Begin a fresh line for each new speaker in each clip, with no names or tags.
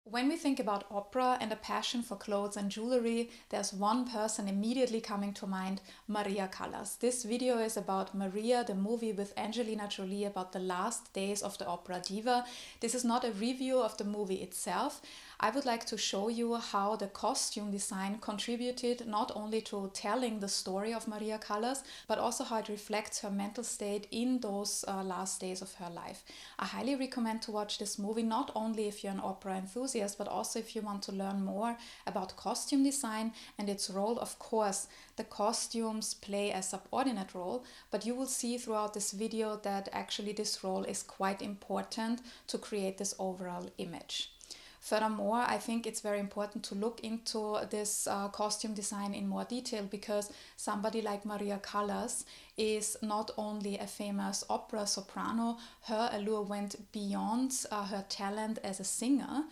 When we think about opera and a passion for clothes and jewelry, there's one person immediately coming to mind, Maria Callas. This video is about Maria, the movie with Angelina Jolie about the last days of the opera diva. This is not a review of the movie itself. I would like to show you how the costume design contributed not only to telling the story of Maria Callas, but also how it reflects her mental state in those last days of her life. I highly recommend to watch this movie, not only if you're an opera enthusiast, but also if you want to learn more about costume design and its role. Of course, the costumes play a subordinate role, but you will see throughout this video that actually this role is quite important to create this overall image. Furthermore, I think it's very important to look into this costume design in more detail, because somebody like Maria Callas is not only a famous opera soprano, her allure went beyond her talent as a singer.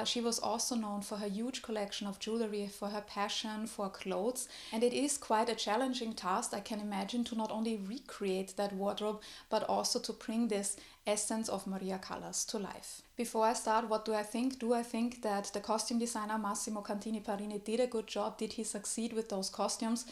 She was also known for her huge collection of jewelry, for her passion for clothes, and it is quite a challenging task, I can imagine, to not only recreate that wardrobe, but also to bring this essence of Maria Callas to life. Before I start, what do I think? Do I think that the costume designer Massimo Cantini Parrini did a good job? Did he succeed with those costumes?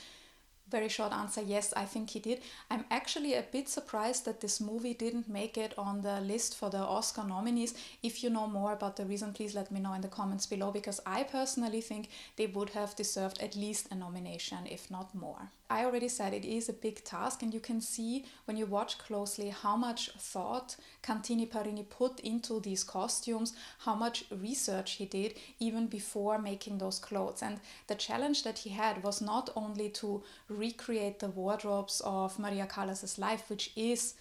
Very short answer, yes, I think he did. I'm actually a bit surprised that this movie didn't make it on the list for the Oscar nominees. If you know more about the reason, please let me know in the comments below, because I personally think they would have deserved at least a nomination, if not more. I already said it is a big task, and you can see when you watch closely how much thought Cantini Parrini put into these costumes, how much research he did even before making those clothes. And the challenge that he had was not only to recreate the wardrobes of Maria Callas' life, which is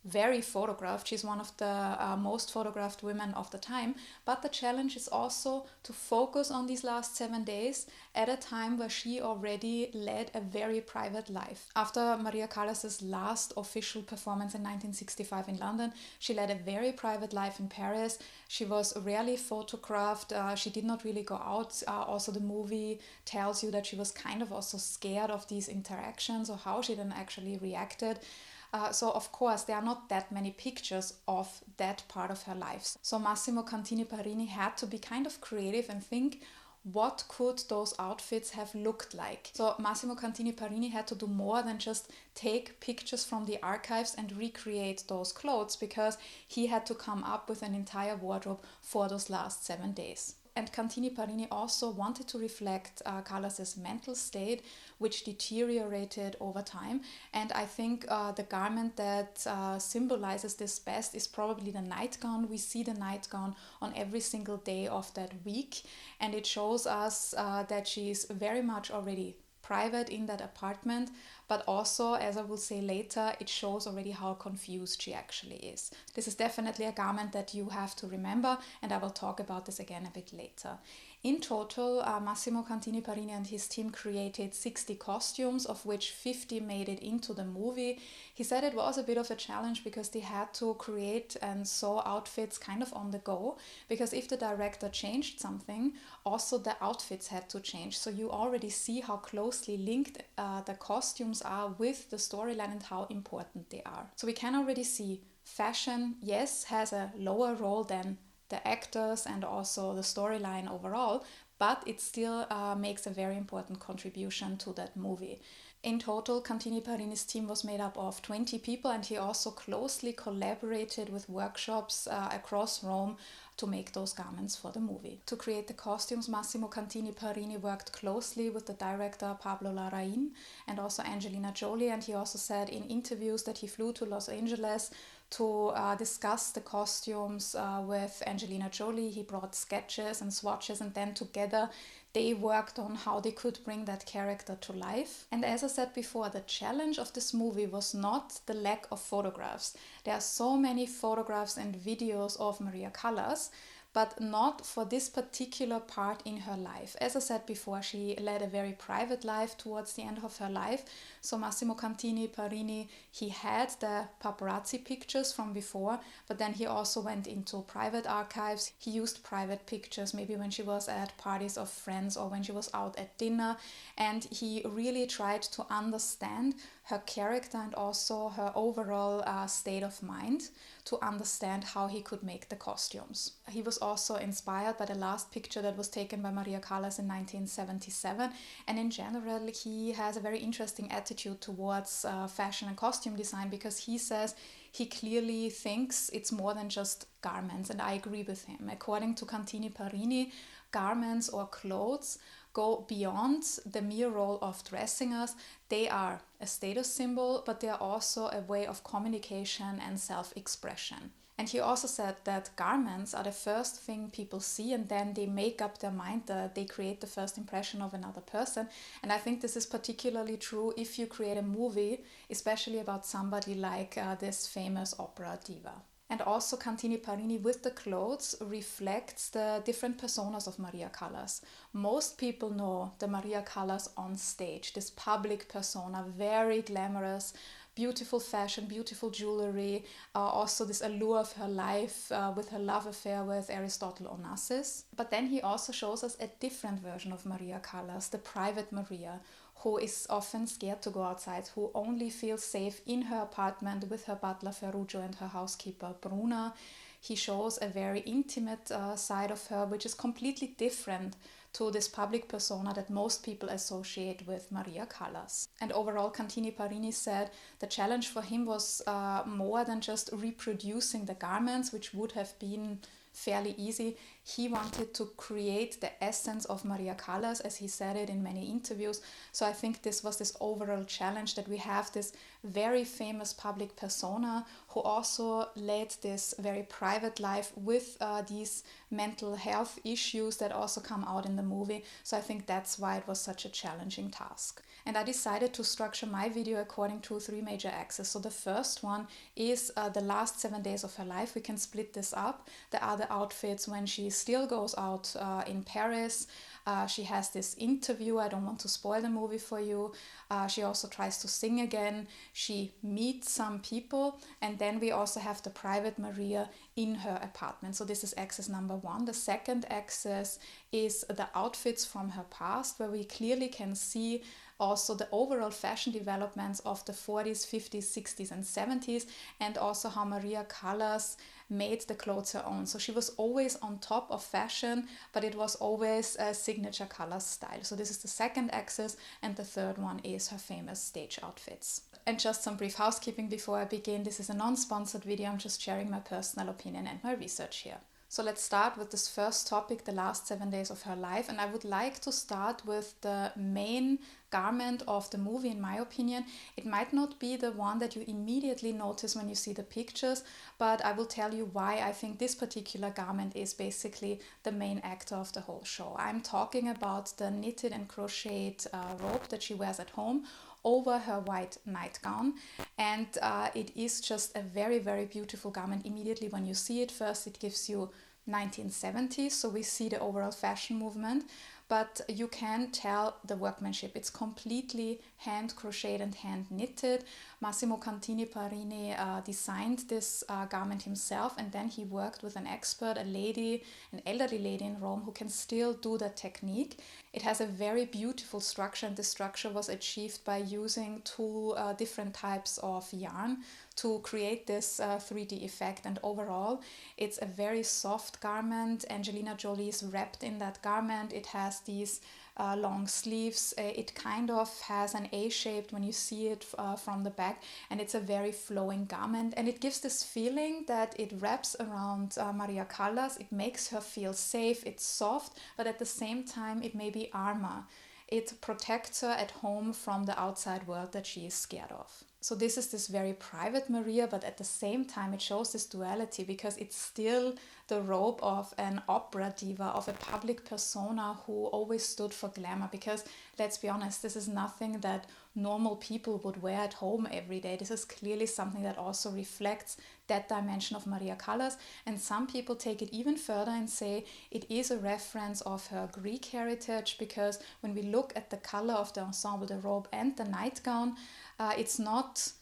very photographed. She's one of the most photographed women of the time. But the challenge is also to focus on these last 7 days at a time where she already led a very private life. After Maria Callas' last official performance in 1965 in London, she led a very private life in Paris. She was rarely photographed. She did not really go out. Also, the movie tells you that she was kind of also scared of these interactions, or how she then actually reacted. So of course there are not that many pictures of that part of her life. So Massimo Cantini Parrini had to be kind of creative and think, what could those outfits have looked like? So Massimo Cantini Parrini had to do more than just take pictures from the archives and recreate those clothes, because he had to come up with an entire wardrobe for those last 7 days. And Cantini Parrini also wanted to reflect Callas' mental state, which deteriorated over time. And I think the garment that symbolizes this best is probably the nightgown. We see the nightgown on every single day of that week, and it shows us that she is very much already private in that apartment, but also, as I will say later, it shows already how confused she actually is. This is definitely a garment that you have to remember, and I will talk about this again a bit later. In total, Massimo Cantini Parrini and his team created 60 costumes, of which 50 made it into the movie. He said it was a bit of a challenge because they had to create and sew outfits kind of on the go, because if the director changed something, also the outfits had to change. So you already see how closely linked the costumes are with the storyline and how important they are. So we can already see fashion, yes, has a lower role than the actors and also the storyline overall, but it still makes a very important contribution to that movie. In total, Cantini Parrini's team was made up of 20 people, and he also closely collaborated with workshops across Rome to make those garments for the movie. To create the costumes, Massimo Cantini Parrini worked closely with the director Pablo Larraín and also Angelina Jolie, and he also said in interviews that he flew to Los Angeles to discuss the costumes with Angelina Jolie. He brought sketches and swatches, and then together they worked on how they could bring that character to life. And as I said before, the challenge of this movie was not the lack of photographs. There are so many photographs and videos of Maria Callas, but not for this particular part in her life. As I said before, she led a very private life towards the end of her life. So Massimo Cantini Parrini, he had the paparazzi pictures from before, but then he also went into private archives. He used private pictures, maybe when she was at parties of friends or when she was out at dinner, and he really tried to understand her character and also her overall state of mind to understand how he could make the costumes. He was also inspired by the last picture that was taken by Maria Callas in 1977. And in general, he has a very interesting attitude towards fashion and costume design, because he says he clearly thinks it's more than just garments, and I agree with him. According to Cantini Parrini, garments or clothes go beyond the mere role of dressing us. They are a status symbol, but they are also a way of communication and self-expression. And he also said that garments are the first thing people see, and then they make up their mind, they create the first impression of another person. And I think this is particularly true if you create a movie, especially about somebody like this famous opera diva. And also Cantini Parrini with the clothes reflects the different personas of Maria Callas. Most people know the Maria Callas on stage, this public persona, very glamorous, beautiful fashion, beautiful jewelry, also this allure of her life with her love affair with Aristotle Onassis. But then he also shows us a different version of Maria Callas, the private Maria, who is often scared to go outside, who only feels safe in her apartment with her butler Ferruggio and her housekeeper Bruna. He shows a very intimate side of her, which is completely different to this public persona that most people associate with Maria Callas. And overall, Cantini Parrini said the challenge for him was more than just reproducing the garments, which would have been fairly easy. He wanted to create the essence of Maria Callas, as he said it in many interviews. So I think this was this overall challenge, that we have this very famous public persona who also led this very private life with these mental health issues that also come out in the movie. So I think that's why it was such a challenging task. And I decided to structure my video according to 3 major axes. So the first one is the last 7 days of her life. We can split this up. There are the outfits when she still goes out in Paris. She has this interview. I don't want to spoil the movie for you. She also tries to sing again. She meets some people. And then we also have the private Maria in her apartment. So this is axis number 1. The second axis is the outfits from her past, where we clearly can see also the overall fashion developments of the 40s, 50s, 60s and 70s, and also how Maria Callas made the clothes her own. So she was always on top of fashion, but it was always a signature Callas style. So this is the second axis, and the third one is her famous stage outfits. And just some brief housekeeping before I begin. This is a non-sponsored video. I'm just sharing my personal opinion and my research here. So let's start with this first topic, the last 7 days of her life. And I would like to start with the main garment of the movie, in my opinion. It might not be the one that you immediately notice when you see the pictures, but I will tell you why I think this particular garment is basically the main actor of the whole show. I'm talking about the knitted and crocheted robe that she wears at home over her white nightgown, and it is just a very, very beautiful garment. Immediately when you see it, first it gives you 1970s, so we see the overall fashion movement, but you can tell the workmanship. It's completely hand crocheted and hand knitted. Massimo Cantini Parrini designed this garment himself, and then he worked with an expert, an elderly lady in Rome, who can still do that technique. It has a very beautiful structure, and the structure was achieved by using 2 different types of yarn to create this 3D effect. And overall, it's a very soft garment. Angelina Jolie is wrapped in that garment. It has these long sleeves. It kind of has an A-shaped when you see it from the back, and it's a very flowing garment, and it gives this feeling that it wraps around Maria Callas. It makes her feel safe. It's soft, but at the same time it may be armor. It protects her at home from the outside world that she is scared of. So this is this very private Maria, but at the same time it shows this duality, because it's still the robe of an opera diva, of a public persona who always stood for glamour. Because let's be honest, this is nothing that normal people would wear at home every day. This is clearly something that also reflects that dimension of Maria Callas. And some people take it even further and say it is a reference of her Greek heritage, because when we look at the color of the ensemble, the robe and the nightgown, it's not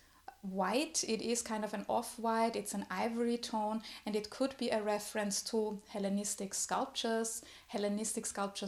white, it is kind of an off-white, it's an ivory tone, and it could be a reference to Hellenistic sculptures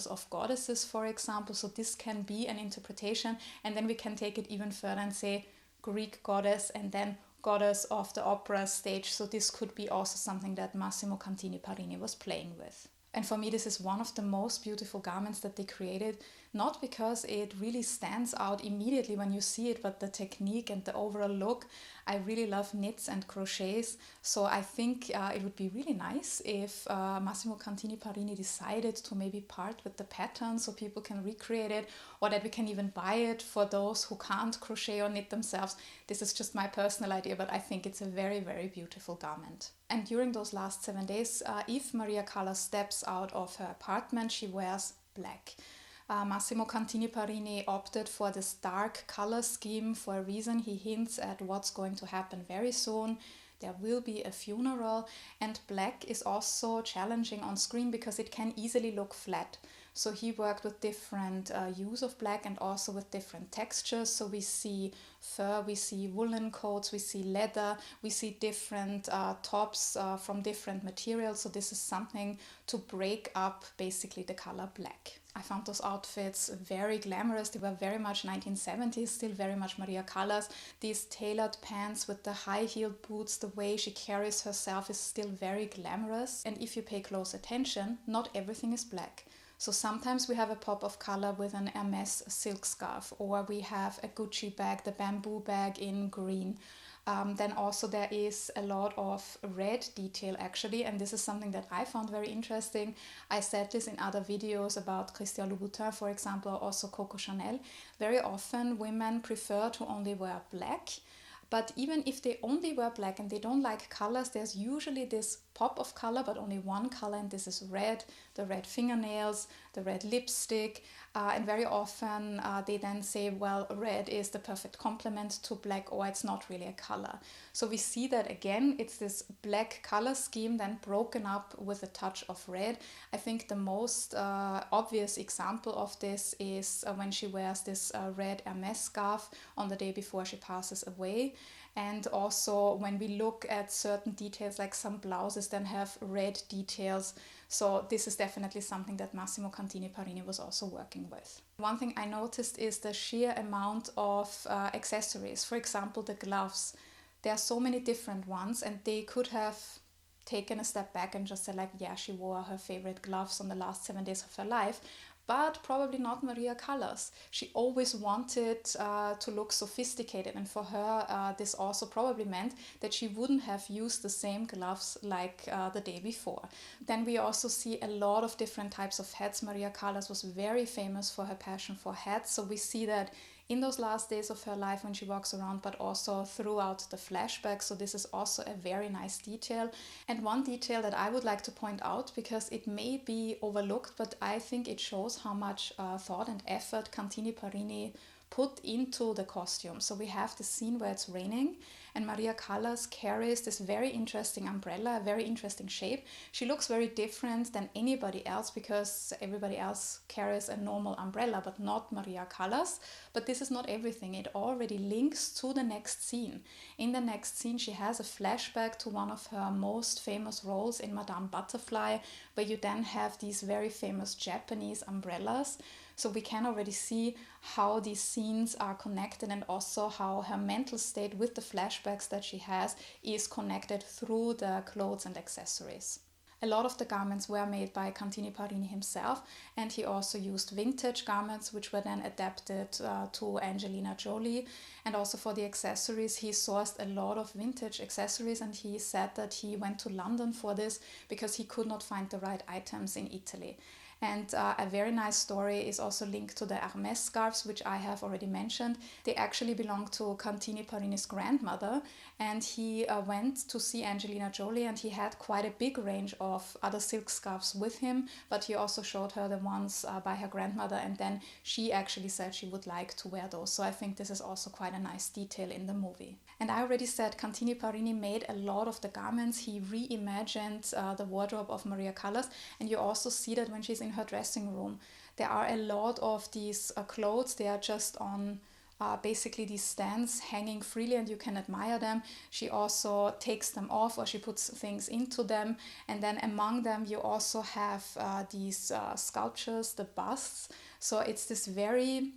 of goddesses, for example. So this can be an interpretation, and then we can take it even further and say Greek goddess and then goddess of the opera stage, so this could be also something that Massimo Cantini Parrini was playing with. And for me, this is one of the most beautiful garments that they created, not because it really stands out immediately when you see it, but the technique and the overall look. I really love knits and crochets, so I think it would be really nice if Massimo Cantini Parrini decided to maybe part with the pattern so people can recreate it, or that we can even buy it for those who can't crochet or knit themselves. This is just my personal idea, but I think it's a very, very beautiful garment. And during those last 7 days, if Maria Callas steps out of her apartment, she wears black. Massimo Cantini Parrini opted for this dark color scheme for a reason. He hints at what's going to happen very soon. There will be a funeral, and black is also challenging on screen because it can easily look flat. So he worked with different use of black and also with different textures. So we see fur, we see woolen coats, we see leather, we see different tops from different materials. So this is something to break up basically the color black. I found those outfits very glamorous. They were very much 1970s, still very much Maria Callas. These tailored pants with the high-heeled boots, the way she carries herself is still very glamorous. And if you pay close attention, not everything is black. So sometimes we have a pop of color with an Hermes silk scarf, or we have a Gucci bag, the bamboo bag in green. Then also there is a lot of red detail actually, and this is something that I found very interesting. I said this in other videos about Christian Louboutin, for example, or also Coco Chanel. Very often women prefer to only wear black, but even if they only wear black and they don't like colors, there's usually this pop of color, but only one color, and this is red, the red fingernails, the red lipstick, and very often they then say, well, red is the perfect complement to black, or it's not really a color. So we see that again, it's this black color scheme then broken up with a touch of red. I think the most obvious example of this is when she wears this red Hermes scarf on the day before she passes away. And also when we look at certain details, like some blouses then have red details. So this is definitely something that Massimo Cantini Parrini was also working with. One thing I noticed is the sheer amount of accessories. For example, the gloves. There are so many different ones, and they could have taken a step back and just said like, yeah, she wore her favorite gloves on the last 7 days of her life. But probably not Maria Callas. She always wanted to look sophisticated, and for her this also probably meant that she wouldn't have used the same gloves like the day before. Then we also see a lot of different types of hats. Maria Callas was very famous for her passion for hats, so we see that in those last days of her life when she walks around, but also throughout the flashbacks. So this is also a very nice detail. And one detail that I would like to point out, because it may be overlooked, but I think it shows how much thought and effort Cantini Parrini put into the costume. So we have the scene where it's raining, and Maria Callas carries this very interesting umbrella, a very interesting shape. She looks very different than anybody else because everybody else carries a normal umbrella, but not Maria Callas. But this is not everything. It already links to the next scene. In the next scene, she has a flashback to one of her most famous roles in Madame Butterfly, where you then have these very famous Japanese umbrellas. So we can already see how these scenes are connected, and also how her mental state with the flashbacks that she has is connected through the clothes and accessories. A lot of the garments were made by Cantini Parrini himself, and he also used vintage garments which were then adapted to Angelina Jolie. And also for the accessories, he sourced a lot of vintage accessories, and he said that he went to London for this because he could not find the right items in Italy. And a very nice story is also linked to the Hermes scarves, which I have already mentioned. They actually belong to Cantini Parrini's grandmother, and he went to see Angelina Jolie, and he had quite a big range of other silk scarves with him, but he also showed her the ones by her grandmother, and then she actually said she would like to wear those. So I think this is also quite a nice detail in the movie. And I already said Cantini Parrini made a lot of the garments. He reimagined the wardrobe of Maria Callas, and you also see that when she's in her dressing room. There are a lot of these clothes. They are just on basically these stands hanging freely, and you can admire them. She also takes them off, or she puts things into them, and then among them you also have these sculptures, the busts. So it's this very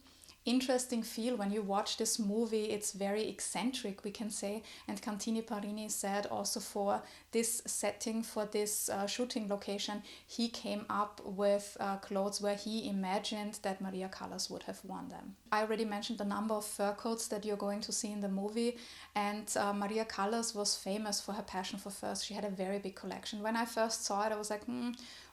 interesting feel when you watch this movie. It's very eccentric, we can say, and Cantini Parrini said also for this setting, for this shooting location, he came up with clothes where he imagined that Maria Callas would have worn them. I already mentioned the number of fur coats that you're going to see in the movie, and Maria Callas was famous for her passion for furs. She had a very big collection. When I first saw it, I was like,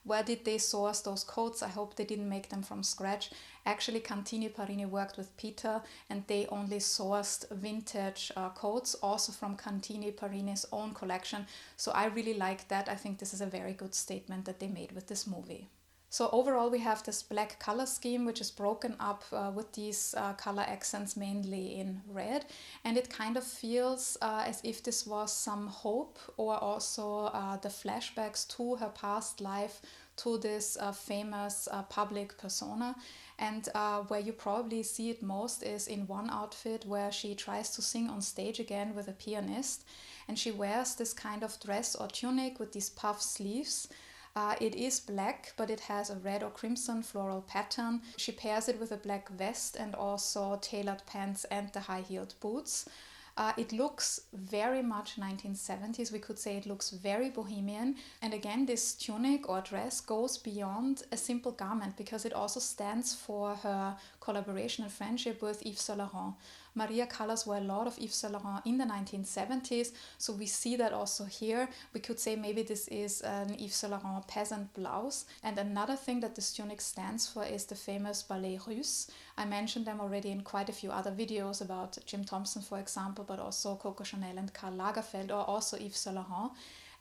where did they source those coats? I hope they didn't make them from scratch. Actually, Cantini Parrini worked with Peter, and they only sourced vintage coats, also from Cantini Parrini's own collection. So I really like that. I think this is a very good statement that they made with this movie. So overall, we have this black color scheme, which is broken up with these color accents, mainly in red. And it kind of feels as if this was some hope, or also the flashbacks to her past life, to this famous public persona. And where you probably see it most is in one outfit where she tries to sing on stage again with a pianist. And she wears this kind of dress or tunic with these puff sleeves. It is black, but it has a red or crimson floral pattern. She pairs it with a black vest and also tailored pants and the high-heeled boots. It looks very much 1970s. We could say it looks very bohemian. And again, this tunic or dress goes beyond a simple garment, because it also stands for her collaboration and friendship with Yves Saint Laurent. Maria Callas wore a lot of Yves Saint Laurent in the 1970s, so we see that also here. We could say maybe this is an Yves Saint Laurent peasant blouse. And another thing that this tunic stands for is the famous ballet russe. I mentioned them already in quite a few other videos about Jim Thompson, for example, but also Coco Chanel and Karl Lagerfeld, or also Yves Saint Laurent.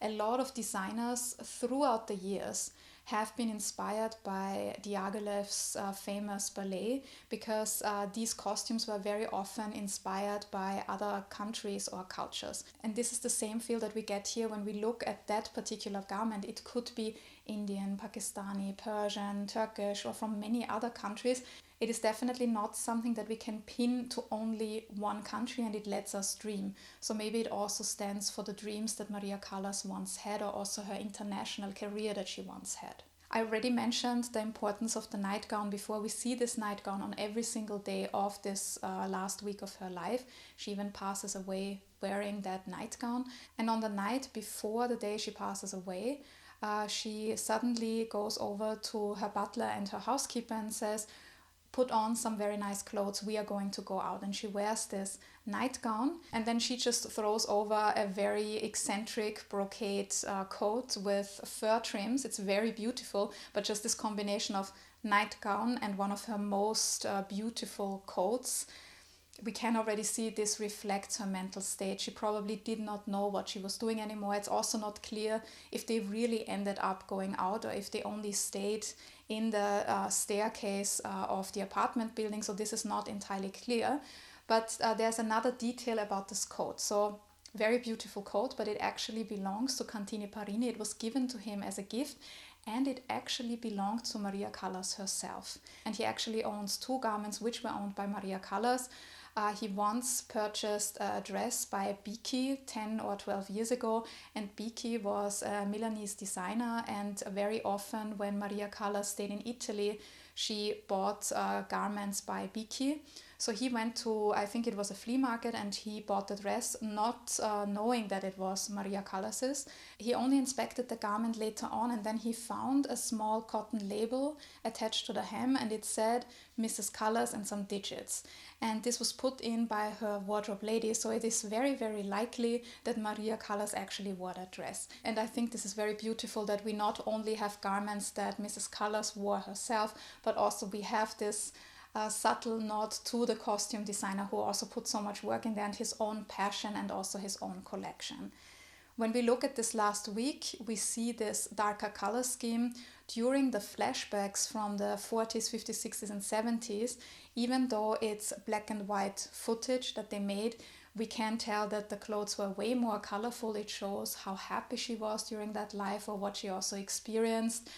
A lot of designers throughout the years have been inspired by Diaghilev's famous ballet, because these costumes were very often inspired by other countries or cultures. And this is the same feel that we get here when we look at that particular garment. It could be Indian, Pakistani, Persian, Turkish, or from many other countries. It is definitely not something that we can pin to only one country, and it lets us dream. So maybe it also stands for the dreams that Maria Callas once had, or also her international career that she once had. I already mentioned the importance of the nightgown before. We see this nightgown on every single day of this last week of her life. She even passes away wearing that nightgown. And on the night before the day she passes away, she suddenly goes over to her butler and her housekeeper and says, "Put on some very nice clothes, we are going to go out." And she wears this nightgown, and then she just throws over a very eccentric brocade coat with fur trims. It's very beautiful, but just this combination of nightgown and one of her most beautiful coats, we can already see this reflects her mental state. She probably did not know what she was doing anymore. It's also not clear if they really ended up going out, or if they only stayed in the staircase of the apartment building. So this is not entirely clear. But there's another detail about this coat. So very beautiful coat, but it actually belongs to Cantini Parrini. It was given to him as a gift, and it actually belonged to Maria Callas herself. And he actually owns two garments which were owned by Maria Callas. He once purchased a dress by Biki 10 or 12 years ago, and Biki was a Milanese designer, and very often when Maria Callas stayed in Italy, she bought garments by Biki. So he went to, I think it was a flea market, and he bought the dress, not knowing that it was Maria Callas's. He only inspected the garment later on, and then he found a small cotton label attached to the hem, and it said Mrs. Callas and some digits. And this was put in by her wardrobe lady, so it is very, very likely that Maria Callas actually wore that dress. And I think this is very beautiful, that we not only have garments that Mrs. Callas wore herself, but also we have this subtle nod to the costume designer, who also put so much work in there, and his own passion and also his own collection. When we look at this last week, we see this darker color scheme during the flashbacks from the 40s, 50s, 60s and 70s. Even though it's black and white footage that they made, we can tell that the clothes were way more colorful. It shows how happy she was during that life, or what she also experienced.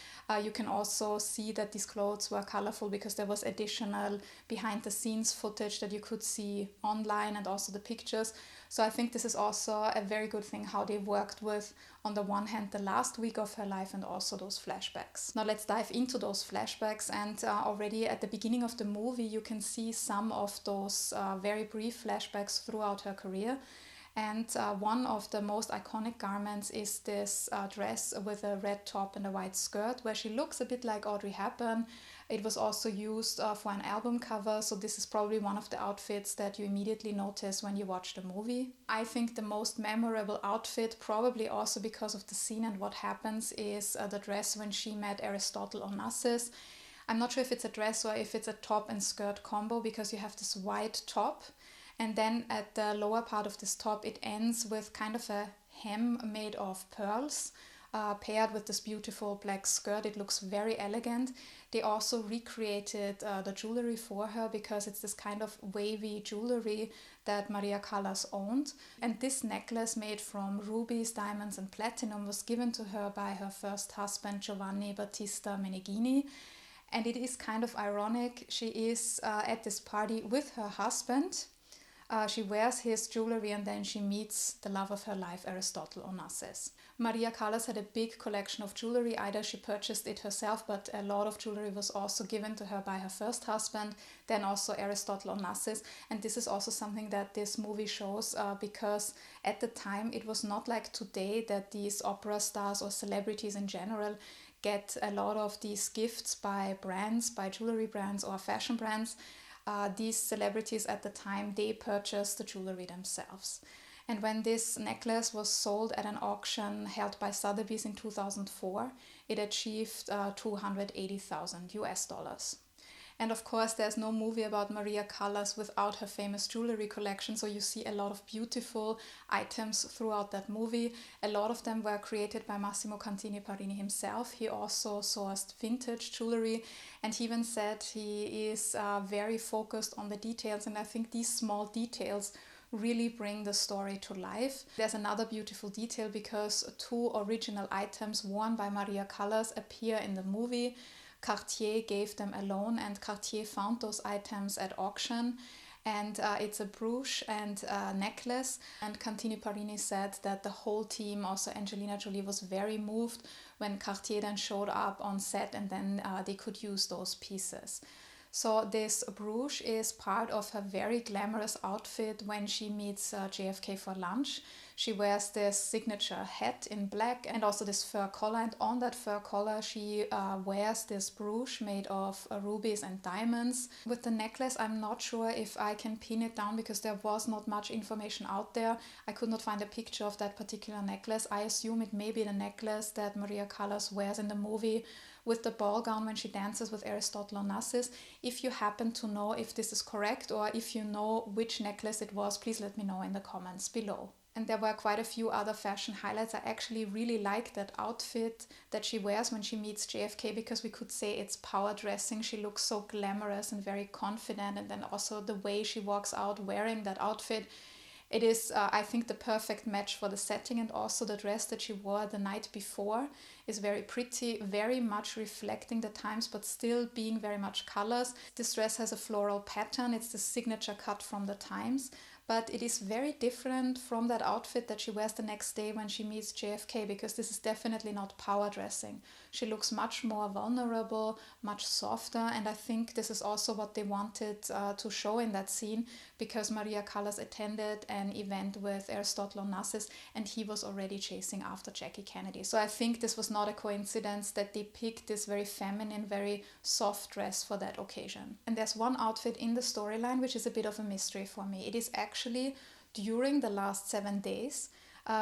You can also see that these clothes were colorful because there was additional behind the scenes footage that you could see online and also the pictures. So I think this is also a very good thing how they worked with, on the one hand, the last week of her life and also those flashbacks. Now let's dive into those flashbacks, and already at the beginning of the movie you can see some of those very brief flashbacks throughout her career. And one of the most iconic garments is this dress with a red top and a white skirt, where she looks a bit like Audrey Hepburn. It was also used for an album cover, so this is probably one of the outfits that you immediately notice when you watch the movie. I think the most memorable outfit, probably also because of the scene and what happens, is the dress when she met Aristotle Onassis. I'm not sure if it's a dress or if it's a top and skirt combo, because you have this white top, and then at the lower part of this top it ends with kind of a hem made of pearls, paired with this beautiful black skirt. It looks very elegant. They also recreated the jewelry for her, because it's this kind of wavy jewelry that Maria Callas owned. And this necklace, made from rubies, diamonds and platinum, was given to her by her first husband, Giovanni Battista Meneghini. And it is kind of ironic. She is at this party with her husband. She wears his jewelry and then she meets the love of her life, Aristotle Onassis. Maria Callas had a big collection of jewelry. Either she purchased it herself, but a lot of jewelry was also given to her by her first husband, then also Aristotle Onassis. And this is also something that this movie shows, because at the time it was not like today that these opera stars or celebrities in general get a lot of these gifts by brands, by jewelry brands or fashion brands. These celebrities at the time, they purchased the jewelry themselves. And when this necklace was sold at an auction held by Sotheby's in 2004, it achieved $280,000. And of course, there's no movie about Maria Callas without her famous jewelry collection. So you see a lot of beautiful items throughout that movie. A lot of them were created by Massimo Cantini Parrini himself. He also sourced vintage jewelry, and he even said he is very focused on the details. And I think these small details really bring the story to life. There's another beautiful detail, because two original items worn by Maria Callas appear in the movie. Cartier gave them a loan, and Cartier found those items at auction, and it's a brooch and a necklace. And Cantini Parrini said that the whole team, also Angelina Jolie, was very moved when Cartier then showed up on set, and then they could use those pieces. So this brooch is part of her very glamorous outfit when she meets JFK for lunch. She wears this signature hat in black and also this fur collar, and on that fur collar she wears this brooch made of rubies and diamonds. With the necklace, I'm not sure if I can pin it down because there was not much information out there. I could not find a picture of that particular necklace. I assume it may be the necklace that Maria Callas wears in the movie with the ball gown when she dances with Aristotle Onassis. If you happen to know if this is correct, or if you know which necklace it was, please let me know in the comments below. And there were quite a few other fashion highlights. I actually really like that outfit that she wears when she meets JFK, because we could say it's power dressing. She looks so glamorous and very confident, and then also the way she walks out wearing that outfit. It is, I think, the perfect match for the setting, and also the dress that she wore the night before is very pretty, very much reflecting the times, but still being very much colors. This dress has a floral pattern. It's the signature cut from the times, but it is very different from that outfit that she wears the next day when she meets JFK, because this is definitely not power dressing. She looks much more vulnerable, much softer, and I think this is also what they wanted to show in that scene, because Maria Callas attended an event with Aristotle Onassis and he was already chasing after Jackie Kennedy. So I think this was not a coincidence that they picked this very feminine, very soft dress for that occasion. And there's one outfit in the storyline which is a bit of a mystery for me. It is actually during the last 7 days.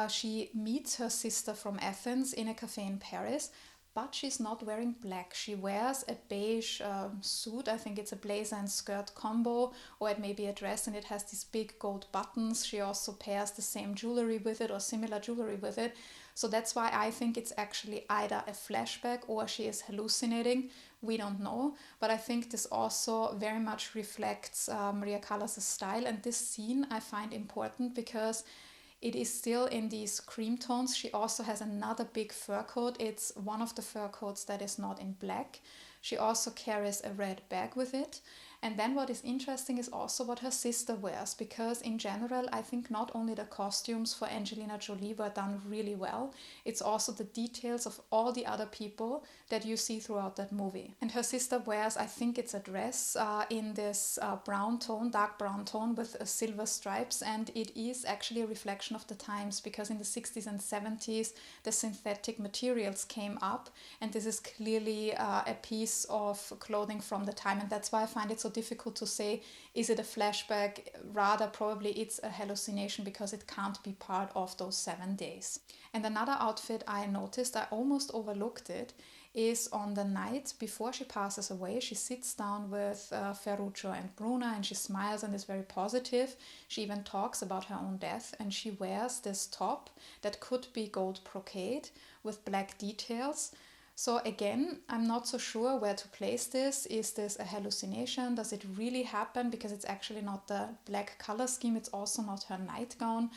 She meets her sister from Athens in a cafe in Paris, but she's not wearing black. She wears a beige suit. I think it's a blazer and skirt combo, or it may be a dress, and it has these big gold buttons. She also pairs the same jewelry with it or similar jewelry with it. So that's why I think it's actually either a flashback or she is hallucinating. We don't know, but I think this also very much reflects Maria Callas' style. And this scene I find important because It is still in these cream tones. She also has another big fur coat. It's one of the fur coats that is not in black. She also carries a red bag with it. And then what is interesting is also what her sister wears, because in general, I think not only the costumes for Angelina Jolie were done really well, it's also the details of all the other people that you see throughout that movie. And her sister wears, I think it's a dress in this brown tone, dark brown tone with silver stripes, and it is actually a reflection of the times, because in the 60s and 70s the synthetic materials came up, and this is clearly a piece of clothing from the time, and that's why I find it so difficult to say, is it a flashback? Rather, probably it's a hallucination, because it can't be part of those 7 days. And another outfit I noticed, I almost overlooked it, is on the night before she passes away. She sits down with Ferruccio and Bruna, and she smiles and is very positive. She even talks about her own death, and she wears this top that could be gold brocade with black details. So again, I'm not so sure where to place this. Is this a hallucination? Does it really happen? Because it's actually not the black color scheme. It's also not her nightgown.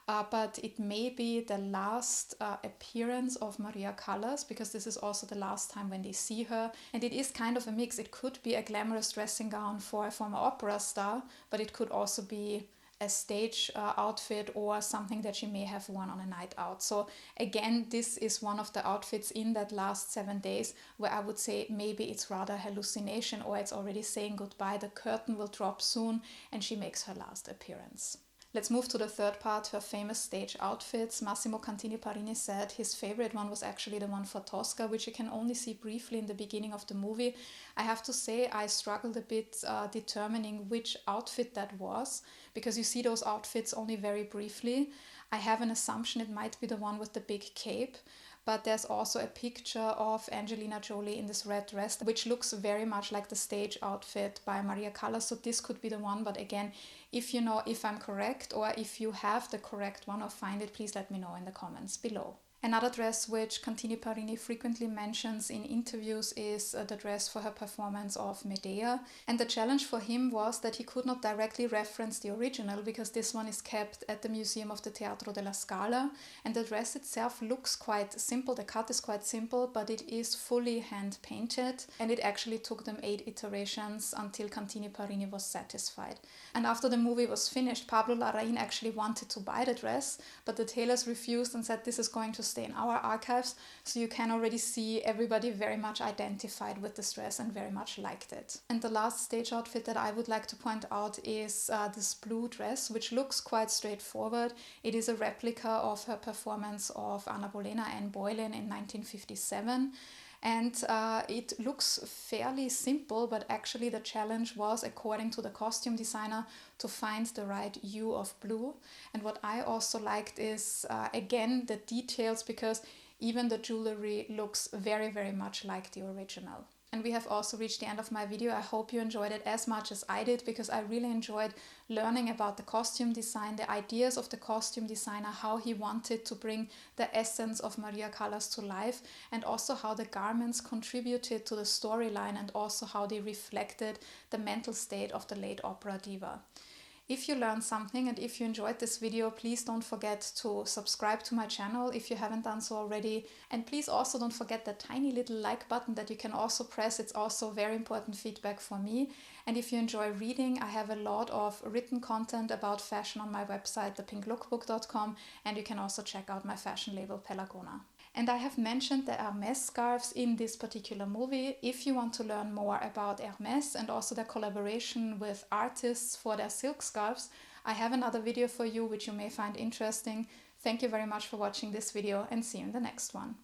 But it may be the last appearance of Maria Callas, because this is also the last time when they see her. And it is kind of a mix. It could be a glamorous dressing gown for a former opera star, but it could also be a stage outfit or something that she may have worn on a night out. So again, this is one of the outfits in that last 7 days where I would say maybe it's rather hallucination, or it's already saying goodbye. The curtain will drop soon and she makes her last appearance. Let's move to the third part, her famous stage outfits. Massimo Cantini Parrini said his favorite one was actually the one for Tosca, which you can only see briefly in the beginning of the movie. I have to say I struggled a bit determining which outfit that was, because you see those outfits only very briefly. I have an assumption it might be the one with the big cape, but there's also a picture of Angelina Jolie in this red dress, which looks very much like the stage outfit by Maria Callas, so this could be the one. But again, if you know if I'm correct, or if you have the correct one or find it, please let me know in the comments below. Another dress which Cantini Parrini frequently mentions in interviews is the dress for her performance of Medea. And the challenge for him was that he could not directly reference the original, because this one is kept at the Museum of the Teatro della Scala. And the dress itself looks quite simple, the cut is quite simple, but it is fully hand painted. And it actually took them 8 iterations until Cantini Parrini was satisfied. And after the movie was finished, Pablo Larraín actually wanted to buy the dress, but the tailors refused and said this is going to stay in our archives. So you can already see everybody very much identified with this dress and very much liked it. And the last stage outfit that I would like to point out is this blue dress, which looks quite straightforward. It is a replica of her performance of Anna Bolena and Boylin in 1957. And it looks fairly simple, but actually the challenge was, according to the costume designer, to find the right hue of blue. And what I also liked is, again, the details, because even the jewelry looks very, very much like the original. And we have also reached the end of my video. I hope you enjoyed it as much as I did, because I really enjoyed learning about the costume design, the ideas of the costume designer, how he wanted to bring the essence of Maria Callas to life, and also how the garments contributed to the storyline, and also how they reflected the mental state of the late opera diva. If you learned something and if you enjoyed this video, please don't forget to subscribe to my channel if you haven't done so already. And please also don't forget the tiny little like button that you can also press. It's also very important feedback for me. And if you enjoy reading, I have a lot of written content about fashion on my website, thepinklookbook.com, and you can also check out my fashion label Pelagona. And I have mentioned the Hermes scarves in this particular movie. If you want to learn more about Hermes and also their collaboration with artists for their silk scarves, I have another video for you which you may find interesting. Thank you very much for watching this video, and see you in the next one.